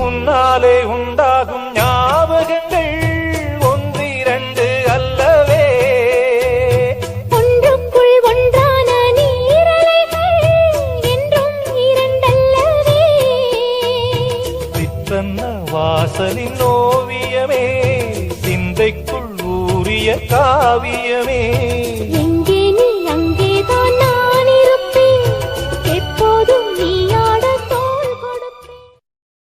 உன்னாலே உண்டாகும் ஞாபகங்கள் ஒன்றிரண்டு அல்லவே, ஒன்றுக்குள் ஒன்றான நீரலைகள் என்றும் இரண்டல்லவே. சித்தன்ன வாசலின் ஓவியமே, சிந்தைக்குள் ஊறிய காவியமே.